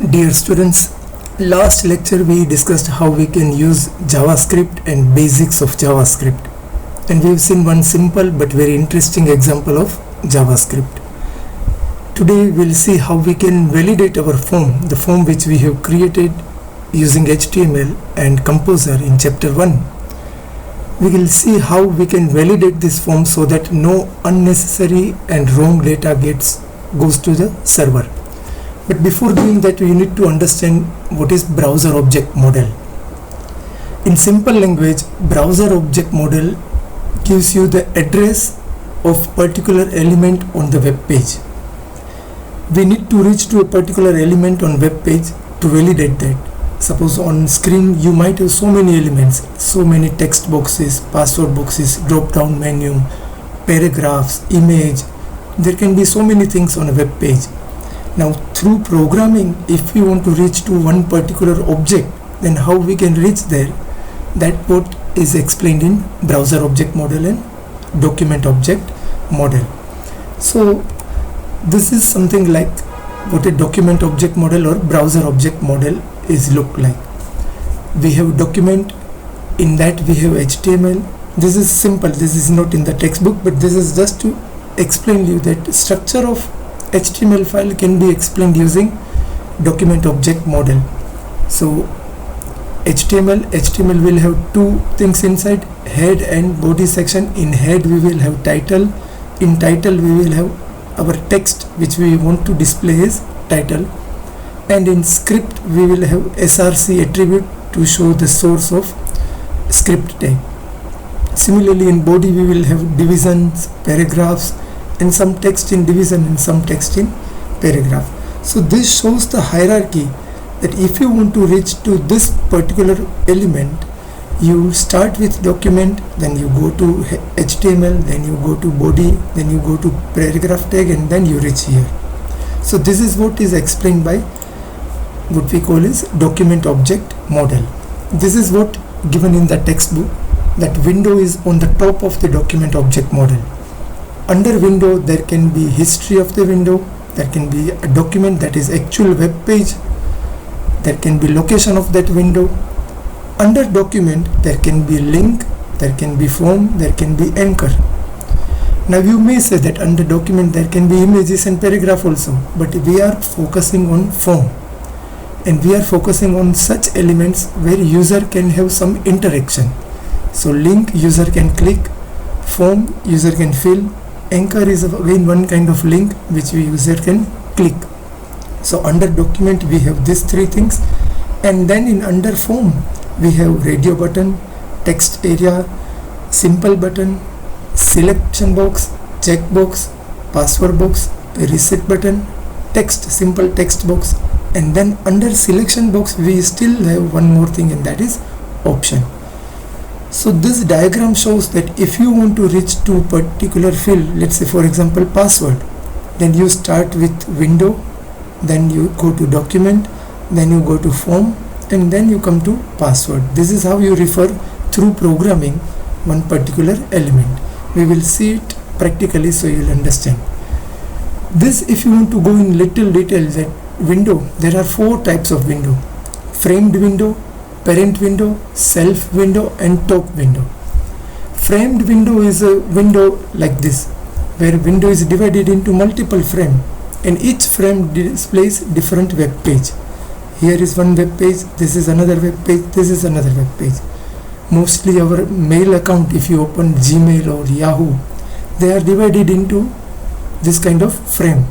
Dear students, last lecture we discussed how we can use JavaScript and basics of JavaScript, and we've seen one simple but very interesting example of JavaScript. Today we'll see how we can validate our form, the form which we have created using HTML and Composer in chapter 1. We will see how we can validate this form so that no unnecessary and wrong data goes to the server. But before doing that, we need to understand what is browser object model. In simple language, browser object model gives you the address of particular element on the web page. We need to reach to a particular element on web page to validate that. Suppose on screen you might have so many elements, so many text boxes, password boxes, drop down menu, paragraphs, image. There can be so many things on a web page. Now through programming, if we want to reach to one particular object, then how we can reach there, that what is explained in browser object model and document object model. So this is something like what a document object model or browser object model is look like. We have document, in that we have HTML. This is simple, this is not in the textbook, but this is just to explain you that structure of HTML file can be explained using document object model. So HTML will have two things inside, head and body section. In head we will have title, in title we will have our text which we want to display as title, and in script we will have src attribute to show the source of script tag. Similarly, in body we will have divisions, paragraphs, and some text in division and some text in paragraph. So this shows the hierarchy, that if you want to reach to this particular element, you start with document, then you go to HTML, then you go to body, then you go to paragraph tag, and then you reach here. So this is what is explained by what we call is document object model. This is what given in the textbook, that window is on the top of the document object model. Under window there can be history of the window, there can be a document, that is actual web page, there can be location of that window. Under document there can be link, there can be form, there can be anchor. Now you may say that under document there can be images and paragraph also, but we are focusing on form, and we are focusing on such elements where user can have some interaction. So link, user can click; form, user can fill; anchor is again one kind of link which user can click. So under document we have these three things, and then in under form we have radio button, text area, simple button, selection box, check box, password box, reset button, text, simple text box, and then under selection box we still have one more thing, and that is option. So this diagram shows that if you want to reach to particular field, let's say for example password, then you start with window, then you go to document, then you go to form, and then you come to password. This is how you refer through programming one particular element. We will see it practically so you will understand. This, if you want to go in little details, that window, there are four types of window: framed window, parent window, self window, and top window. Framed window is a window like this, where window is divided into multiple frame, and each frame displays different web page. Here is one web page, this is another web page, this is another web page. Mostly our mail account, if you open Gmail or Yahoo, they are divided into this kind of frame.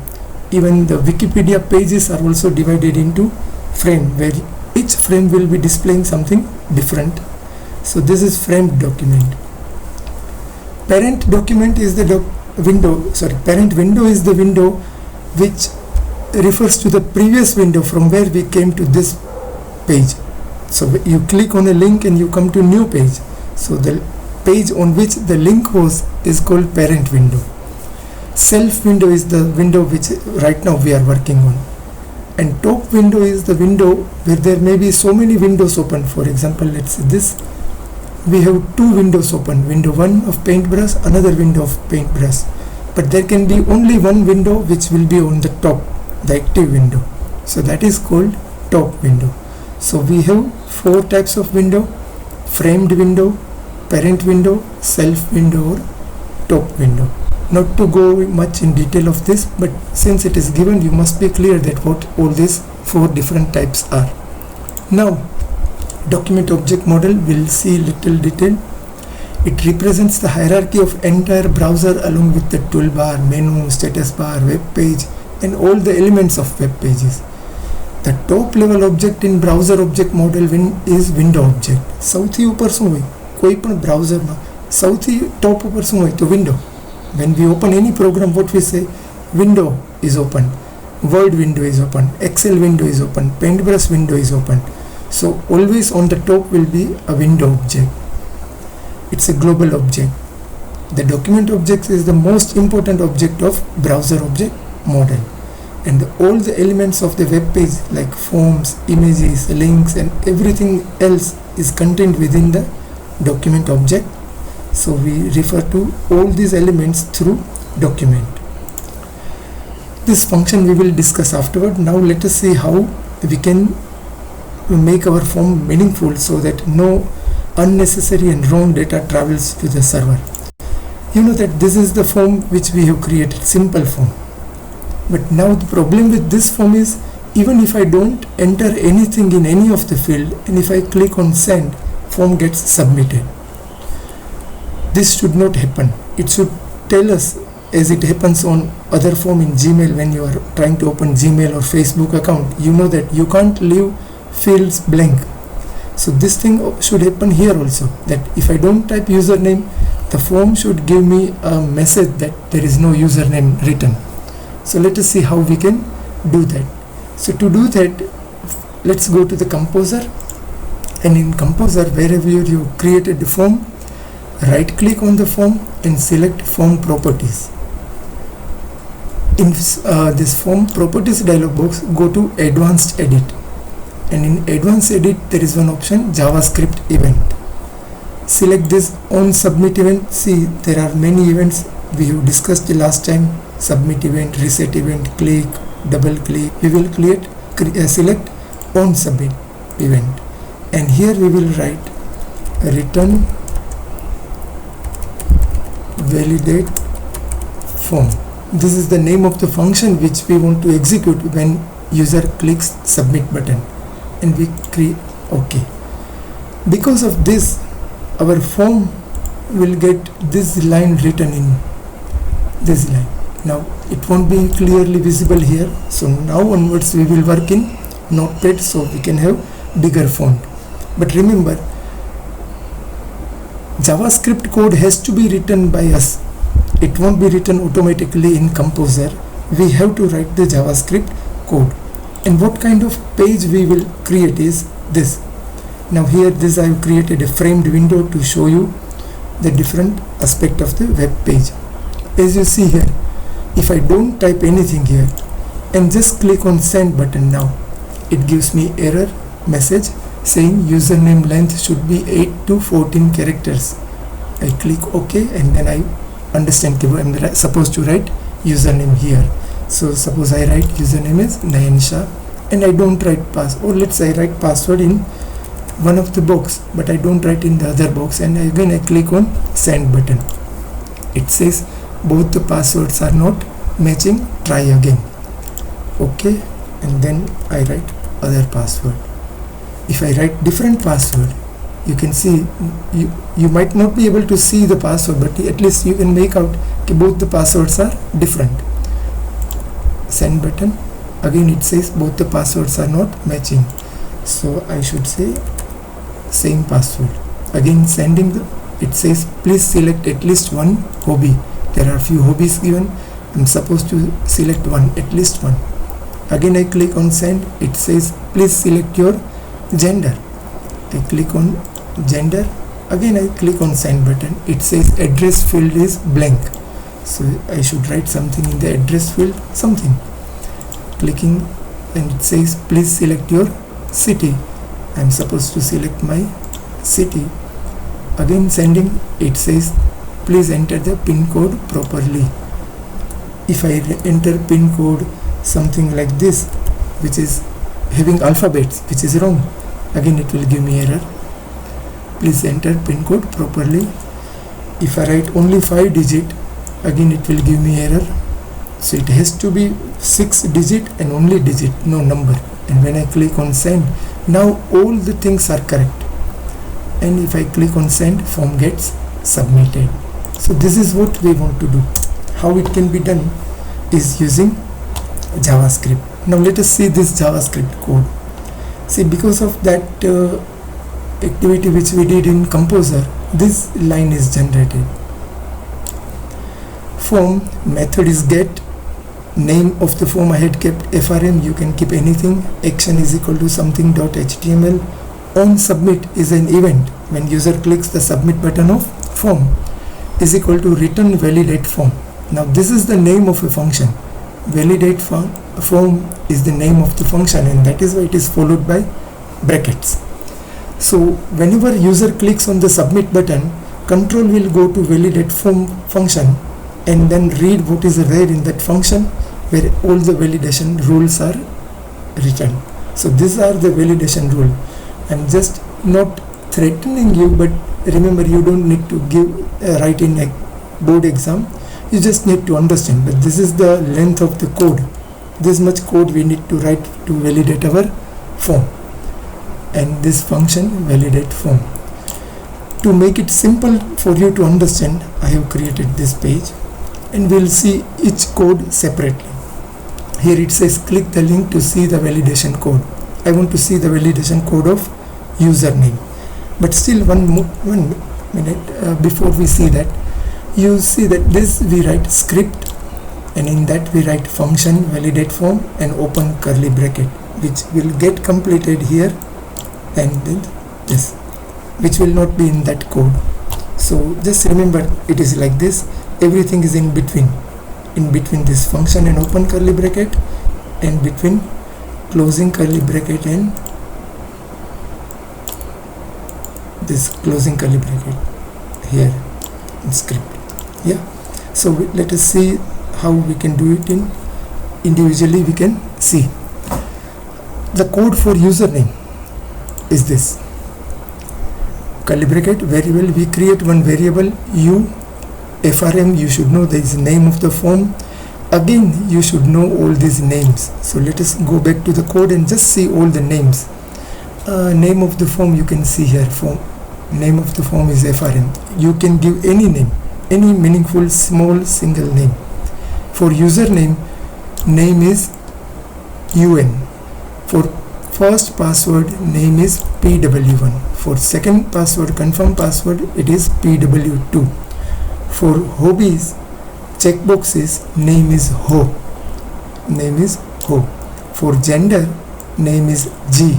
Even the Wikipedia pages are also divided into frame, where each frame will be displaying something different. So this is framed document. Parent document is the parent window is the window which refers to the previous window from where we came to this page. So you click on a link and you come to new page. So the page on which the link was is called parent window. Self window is the window which right now we are working on. And top window is the window where there may be so many windows open. For example, let's say this, we have two windows open, window 1 of paintbrush, another window of paintbrush, but there can be only one window which will be on the top, the active window. So that is called top window. So we have 4 types of window: framed window, parent window, self window, or top window. Not to go much in detail of this, but since it is given, you must be clear that what all these 4 different types are. Now, document object model, we'll see little detail. It represents the hierarchy of entire browser along with the toolbar, menu, status bar, web page, and all the elements of web pages. The top level object in browser object model is window object. સૌથી ઉપર શું હોય? કોઈ પણ બ્રાઉઝરમાં સૌથી ટોપ ઉપર શું હોય? તો window. When we open any program, what we say? Window is open, Word window is open, Excel window is open, Paintbrush window is open. So always on the top will be a window object. It's a global object. The document object is the most important object of browser object model, and all the elements of the web page like forms, images, links, and everything else is contained within the document object. So we refer to all these elements through document. This function we will discuss afterward. Now let us see how we can make our form meaningful so that no unnecessary and wrong data travels to the server. You know that this is the form which we have created, simple form. But now the problem with this form is, even if I don't enter anything in any of the field, and if I click on send, form gets submitted. This should not happen. It should tell us, as it happens on other form in Gmail. When you are trying to open Gmail or Facebook account, you know that you can't leave fields blank. So this thing should happen here also, that if I don't type username, the form should give me a message that there is no username written. So let us see how we can do that. So to do that, let's go to the Composer, and in Composer, wherever you created the form, right click on the form and select form properties. In this form properties dialog box, go to advanced edit, and in advanced edit there is one option, JavaScript event. Select this on submit event. See, there are many events we have discussed the last time: submit event, reset event, click, double click. We will select on submit event, and here we will write return validate form. This is the name of the function which we want to execute when user clicks submit button, and we create OK. Because of this, our form will get this line written in this line. Now it won't be clearly visible here, so now onwards we will work in Notepad so we can have bigger font. But remember, JavaScript code has to be written by us. It won't be written automatically in Composer. We have to write the JavaScript code. And what kind of page we will create is this. Now here this I have created a framed window to show you the different aspect of the web page. As you see here, if I don't type anything here and just click on send button, now it gives me error message saying username length should be 8 to 14 characters. I click OK, and then I understand I'm supposed to write username here. So suppose I write username is Nayan Shah, and I don't write password, or let's say I write password in one of the box but I don't write in the other box, and again I click on send button. It says both the passwords are not matching, try again. OK, and then I write other password. If I write different password, you can see, you might not be able to see the password, but at least you can make out both the passwords are different. Send button, again it says both the passwords are not matching, so I should say same password. Again sending it says please select at least one hobby. There are few hobbies given. I'm supposed to select one, at least one. Again I click on send. It says please select your gender. I click on gender. Again I click on send button. It says address field is blank, so I should write something in the address field, something. Clicking, and it says please select your city. I'm supposed to select my city. Again sending. It says please enter the pin code properly. If I enter pin code something like this, which is having alphabets, which is wrong. Again it will give me error. Please enter pin code properly. If I write only 5 digit, again it will give me error. So it has to be 6 digit and only digit, no number. And when I click on send, now all the things are correct. And if I click on send, form gets submitted. So this is what we want to do. How it can be done is using JavaScript. Now let us see this JavaScript code. See, because of that activity which we did in Composer, this line is generated. Form method is get. Name of the form I had kept FRM, you can keep anything. Action is equal to something.html. On submit is an event when user clicks the submit button of form, is equal to return validate form. Now this is the name of a function. Validate form is the name of the function, and that is why it is followed by brackets. So whenever user clicks on the submit button, control will go to validate form function and then read what is there in that function, where all the validation rules are written. So these are the validation rule. I'm just not threatening you, but remember, you don't need to write in a board exam. You just need to understand. But this is the length of the code. This much code we need to write to validate our form. And this function validate form. To make it simple for you to understand, I have created this page, and we'll see each code separately. Here it says click the link to see the validation code. I want to see the validation code of username. But still one minute before we see that, you see that this we write script, and in that we write function validate form and open curly bracket, which will get completed here, and then this, which will not be in that code. So just remember, it is like this. Everything is in between this function and open curly bracket, and between closing curly bracket and this closing curly bracket here in script. Yeah, so let us see how we can do it in individually. We can see the code for username is this curly bracket. Very well, we create one variable FRM. You should know there is name of the form. Again, you should know all these names. So let us go back to the code and just see all the names. Name of the form you can see here. Name of the form is FRM. You can give any name, any meaningful small single name. For username, name is UN. For first password, name is PW1. For second password, confirm password, it is PW2. For hobbies, checkboxes, name is Ho. Name is Ho. For gender, name is G.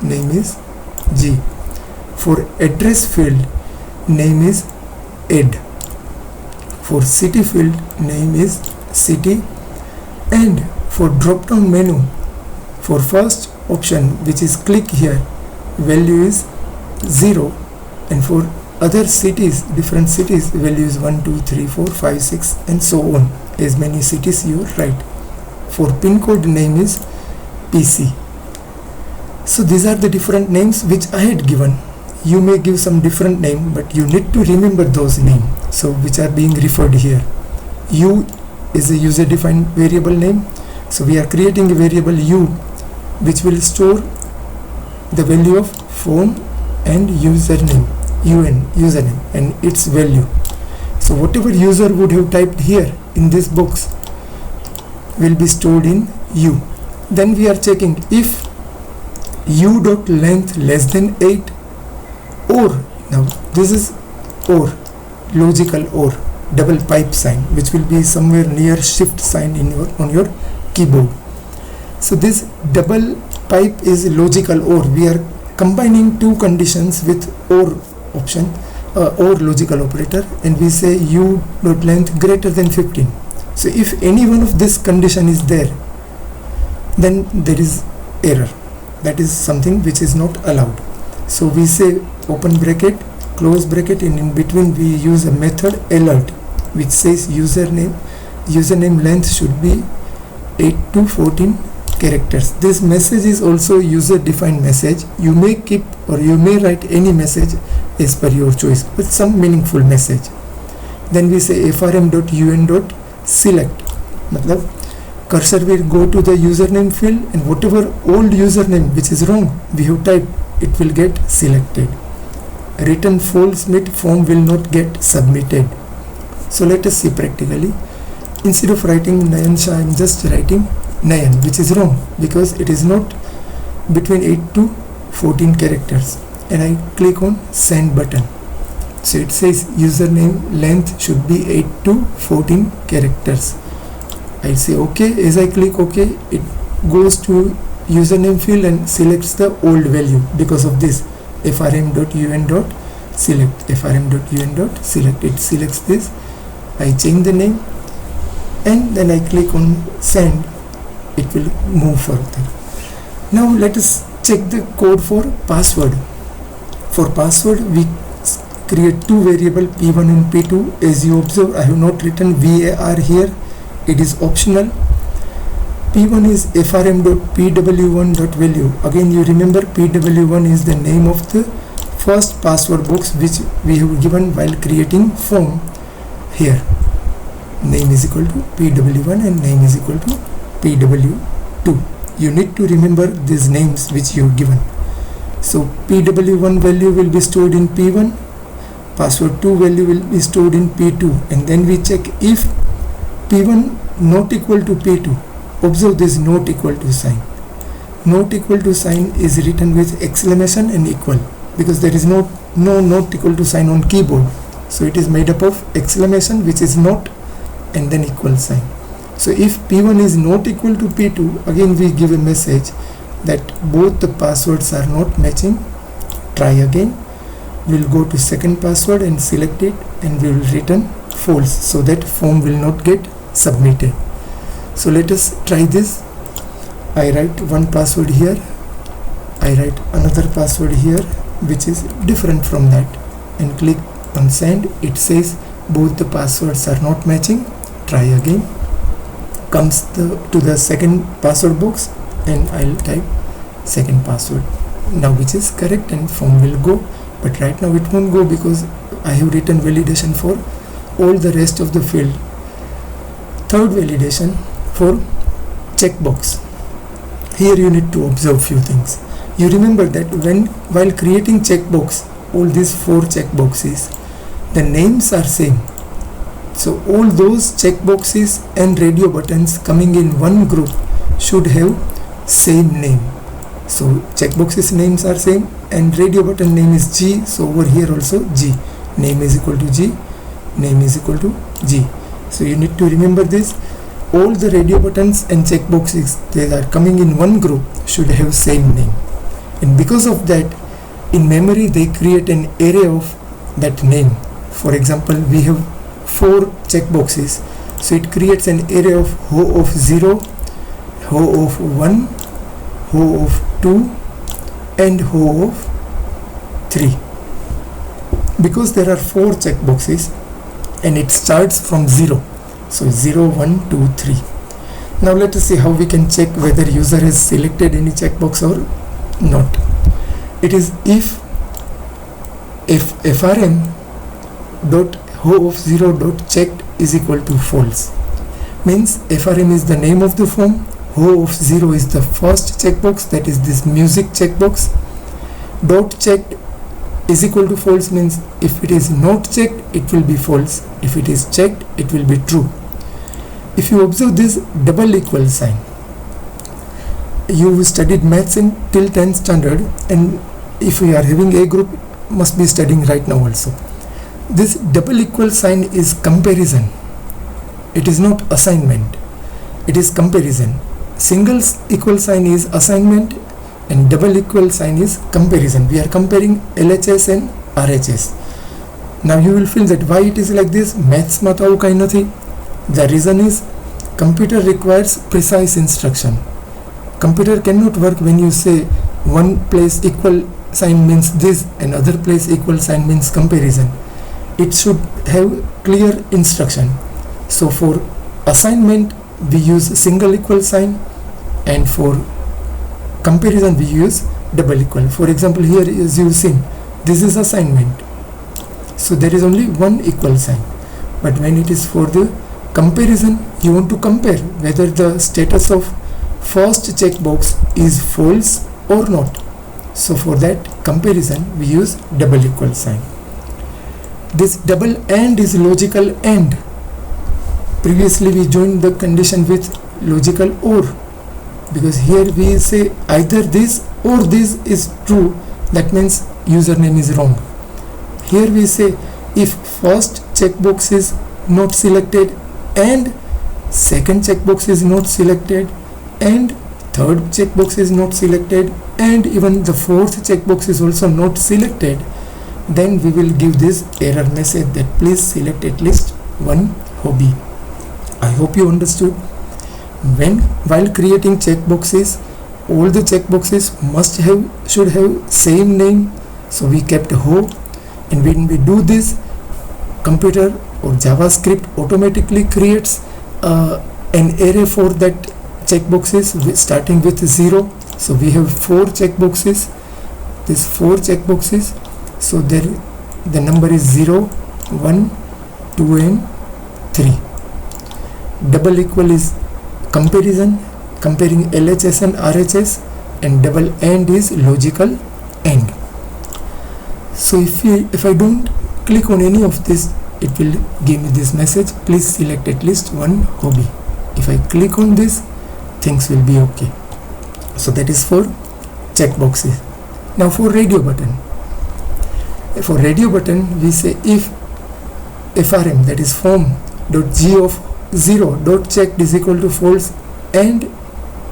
Name is G. For address field, name is Ed. For city field, name is City. And for drop down menu, for first option, which is click here, value is 0, and for other cities, different cities, value is 1, 2, 3, 4, 5, 6, and so on. As many cities you write. For pin code, name is PC. So these are the different names which I had given. You may give some different name, but you need to remember those names, so which are being referred here. U is a user defined variable name. So we are creating a variable U, which will store the value of phone and username, username and its value. So whatever user would have typed here in this box will be stored in U. Then we are checking if u.length less than 8, or now this is or, logical or, double pipe sign, which will be somewhere near shift sign in on your keyboard. So this double pipe is logical or. We are combining two conditions with or option or logical operator, and we say u.length greater than 15. So if any one of this condition is there, then there is error. That is something which is not allowed. So we say open bracket, close bracket, and in between we use a method alert, which says username length should be 8 to 14 characters. This message is also user defined message. You may keep or you may write any message as per your choice, but some meaningful message. Then we say frm.un.select, matlab cursor will go to the username field and whatever old username which is wrong we have typed, it will get selected. Written false means form will not get submitted. So let us see practically. Instead of writing Nayan Shah, I am just writing Nayan, which is wrong because it is not between 8 to 14 characters, and I click on send button. So it says username length should be 8 to 14 characters. I say OK. As I click OK, it goes to username field and selects the old value. Because of this, frm.un.select, frm.un.select, it selects this. I change the name and then I click on send. It will move further. Now let us check the code for password. For password, we create two variables p1 and p2. As you observe, I have not written var here. It is optional. p1 is frm.pw1.value. Again, you remember pw1 is the name of the first password box which we have given while creating form. Here name is equal to pw1 and name is equal to pw2. You need to remember these names which you have given. So pw1 value will be stored in p1, password 2 value will be stored in p2, and then we check if p1 not equal to p2. Observe this not equal to sign. Not equal to sign is written with exclamation and equal because there is no not equal to sign on keyboard. So it is made up of exclamation, which is not, and then equal sign. So if p1 is not equal to p2, again we give a message that both the passwords are not matching. Try again. We'll go to second password and select it, and we will return false so that form will not get submitted. So let us try this. I write one password here, I write another password here which is different from that, and click on send. It says both the passwords are not matching. Try again. Comes to the second password box, and I'll type second password now, which is correct, and form will go. But right now it won't go because I have written validation for all the rest of the field. Third validation for checkbox. Here you need to observe few things. You remember that while creating checkbox, all these 4 checkboxes, the names are same. So all those checkboxes and radio buttons coming in one group should have same name. So checkboxes names are same and radio button name is G. So over here also G. Name is equal to G. Name is equal to G. So you need to remember this. All the radio buttons and checkboxes that are coming in one group should have same name. And because of that, in memory they create an array of that name. For example, we have 4 checkboxes. So it creates an array of ho of 0, ho of 1, ho of 2 and ho of 3. Because there are 4 checkboxes and it starts from 0. So 0, 1, 2, 3. Now let us see how we can check whether user has selected any checkbox or not. It is if frm dot ho of 0 dot checked is equal to false. Means frm is the name of the form, ho of 0 is the first checkbox, that is this music checkbox. Dot checked is equal to false means if it is not checked it will be false, if it is checked it will be true. If you observe this double equal sign, you studied maths in till 10th standard, and if we are having a group must be studying right now also. This double equal sign is comparison. It is not assignment, it is comparison. Single equal sign is assignment and double equal sign is comparison. We are comparing LHS and RHS. Now you will feel that why it is like this. Maths mat avu kai nathi. The reason is computer requires precise instruction. Computer cannot work when you say one place equal sign means this and other place equal sign means comparison. It should have clear instruction. So for assignment we use single equal sign, and for comparison we use double equal. For example, here as you've seen, this is assignment, so there is only one equal sign. But when it is for the comparison, you want to compare whether the status of first checkbox is false or not. So for that comparison we use double equal sign. This double AND is logical AND. Previously we joined the condition with logical OR, because here we say either this or this is true, that means username is wrong. Here we say if first checkbox is not selected and second checkbox is not selected and third checkbox is not selected and even the fourth checkbox is also not selected, then we will give this error message that please select at least one hobby. I hope you understood. While creating checkboxes, all the checkboxes should have same name, so we kept ho, and when we do this, computer or JavaScript automatically creates an array for that checkboxes starting with 0. So we have 4 checkboxes, these 4 checkboxes, so there the number is 0, 1, 2 and 3. Double equal is comparison, comparing LHS and RHS, and double AND is logical AND. So if I don't click on any of this, it will give me this message, please select at least one hobby. If I click on this, things will be okay. So that is for checkboxes. Now for radio button. For radio button we say if frm, that is form.g of 0.checked is equal to false and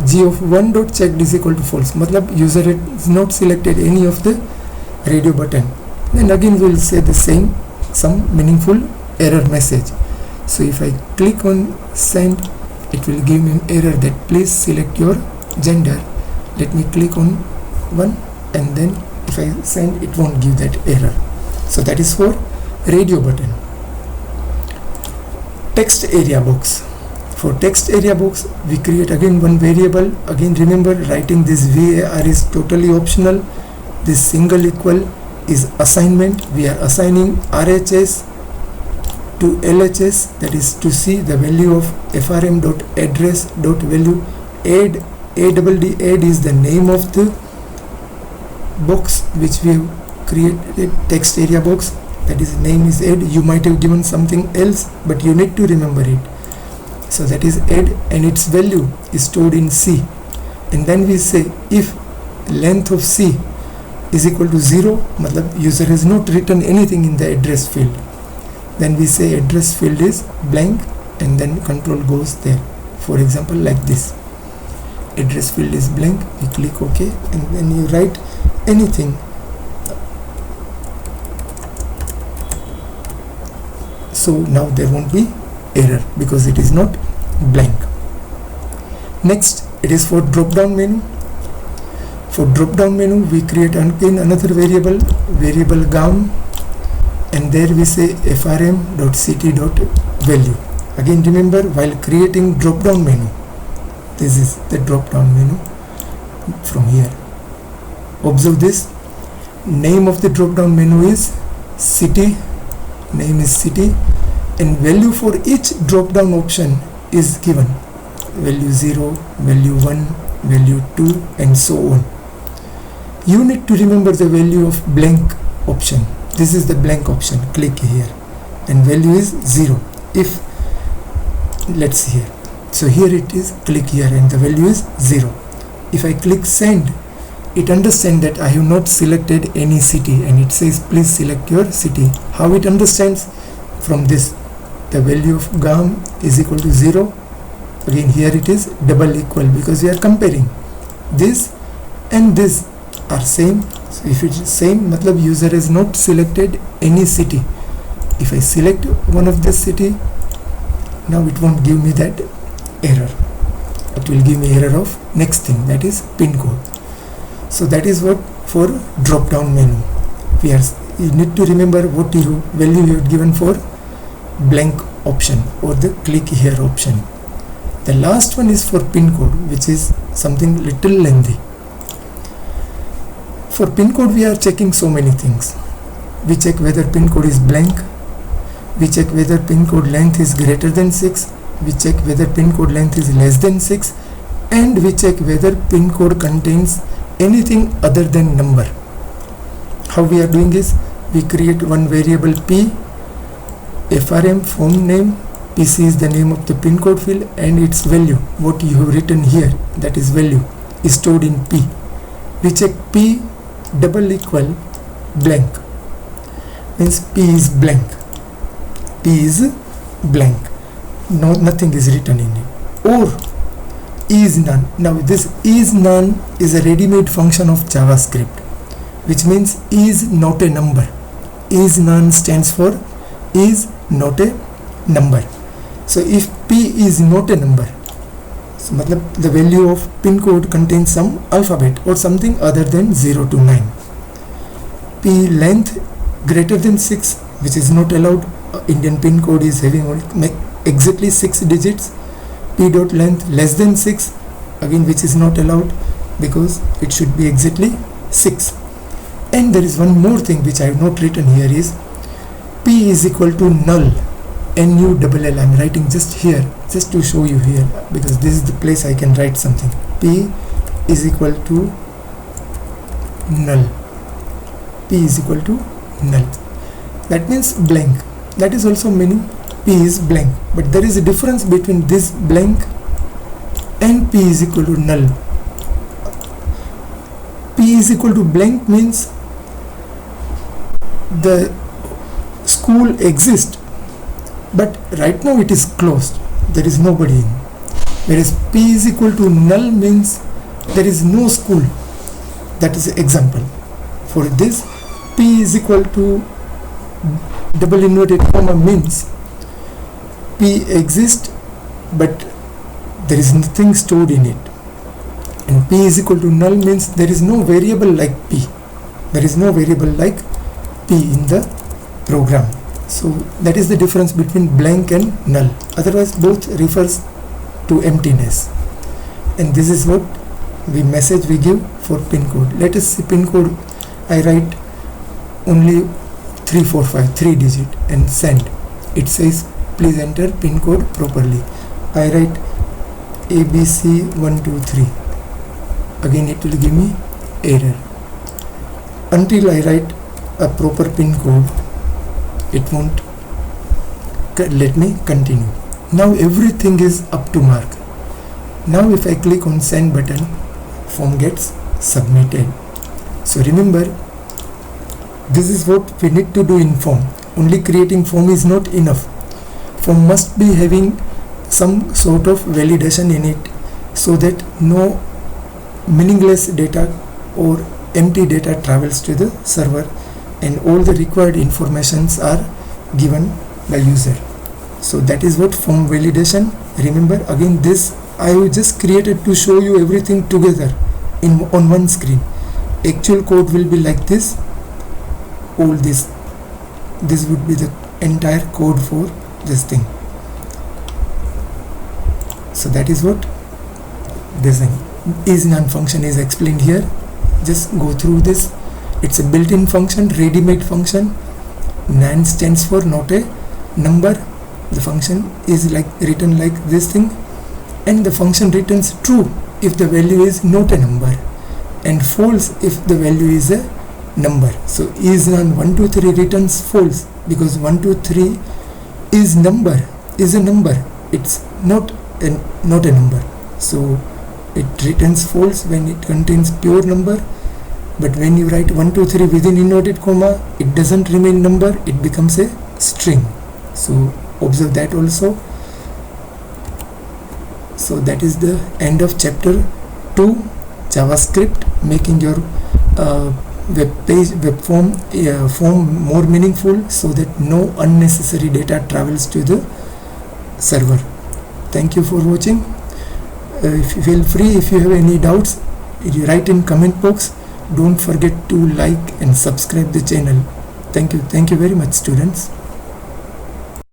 g of 1.checked is equal to false, matlab user has not selected any of the radio button, then again we will say the same, some meaningful error message. So if I click on send, it will give me an error that please select your gender. Let me click on one, and then if I send, it won't give that error. So that is for radio button. Text area box. For text area box we create again one variable. Again remember, writing this var is totally optional. This single equal is assignment. We are assigning RHS to LHS, that is to see the value of frm.address.value. add add is the name of the box which we have created, text area box, that is name is add. You might have given something else, but you need to remember it. So that is add, and its value is stored in C. And then we say if length of C is equal to 0, matlab user has not written anything in the address field, then we say address field is blank, and then control goes there. For example, like this, address field is blank, we click OK, and when you write anything, so now there won't be error because it is not blank. Next, it is for drop down menu. For drop down menu we create again another variable gam, and there we say frm.ct.value. Again remember, while creating drop down menu, this is the drop down menu from here. Observe this, name of the drop down menu is city, name is city, and value for each drop down option is given, value 0, value 1, value 2 and so on. You need to remember the value of blank option. This is the blank option, click here, and value is 0. If let's see here, so here it is, click here and the value is 0. If I click send, it understands that I have not selected any city, and it says please select your city. How it understands? From this, the value of gam is equal to 0. Again here it is double equal because we are comparing this and this are same. So if it is same, matlab user has not selected any city. If I select one of this city, now it won't give me that error. It will give me error of next thing, that is pin code. So that is what for drop down menu. You need to remember what value you have given for blank option or the click here option. The last one is for pin code, which is something little lengthy. For pin code we are checking so many things. We check whether pin code is blank, we check whether pin code length is greater than 6, we check whether pin code length is less than 6, and we check whether pin code contains anything other than number. How we are doing is, we create one variable p, frm form name, pc is the name of the pin code field, and its value, what you have written here, that is value, is stored in p. We check p double equal blank, means p is blank, p is blank, no, nothing is written in it, or is none. Now this is none is a ready-made function of JavaScript, which means is not a number. Is none stands for is not a number. So if p is not a number, so matlab the value of pin code contains some alphabet or something other than 0 to 9. P length greater than 6, which is not allowed. Indian pin code is having exactly 6 digits. P dot length less than 6, again which is not allowed because it should be exactly 6. And there is one more thing which I have not written here is p is equal to null, null. I am writing just here, just to show you here, because this is the place I can write something. P is equal to null. P is equal to null. That means blank. That is also meaning p is blank. But there is a difference between this blank and p is equal to null. P is equal to blank means the school exists, but right now it is closed, there is nobody in. Whereas p is equal to null means there is no school. That is an example. For this, p is equal to double inverted comma means p exists but there is nothing stored in it, and p is equal to null means there is no variable like p. There is no variable like p in the program. So that is the difference between blank and null. Otherwise both refers to emptiness, and this is what the message we give for pin code. Let us see pin code. I write only 345, 3 digit, and send. It says please enter pin code properly. I write ABC123. Again it will give me error. Until I write a proper pin code, it won't let me continue. Now everything is up to mark. Now if I click on send button, form gets submitted. So remember, this is what we need to do in form. Only creating form is not enough. Form must be having some sort of validation in it, so that no meaningless data or empty data travels to the server, and all the required informations are given by user. So that is what form validation. Remember, again, this I have just created to show you everything together on one screen. Actual code will be like this. All this would be the entire code for this thing. So that is what this thing is. None function is explained here. Just go through this. It's a built-in function, ready-made function. Nan stands for not a number. The function is like written like this thing, and the function returns true if the value is not a number, and false if the value is a number. So is none 1 2 3 returns false because 1 2 3 is a number. It's not a number. So it returns false when it contains pure number. But when you write 1 2 3 within inverted comma, it doesn't remain number, it becomes a string. So observe that also. So that is the end of chapter 2, JavaScript, making your web form more meaningful, so that no unnecessary data travels to the server. Thank you for watching. If you feel free, if you have any doubts, you write in comment box. Don't forget to like and subscribe the channel. Thank you very much, students.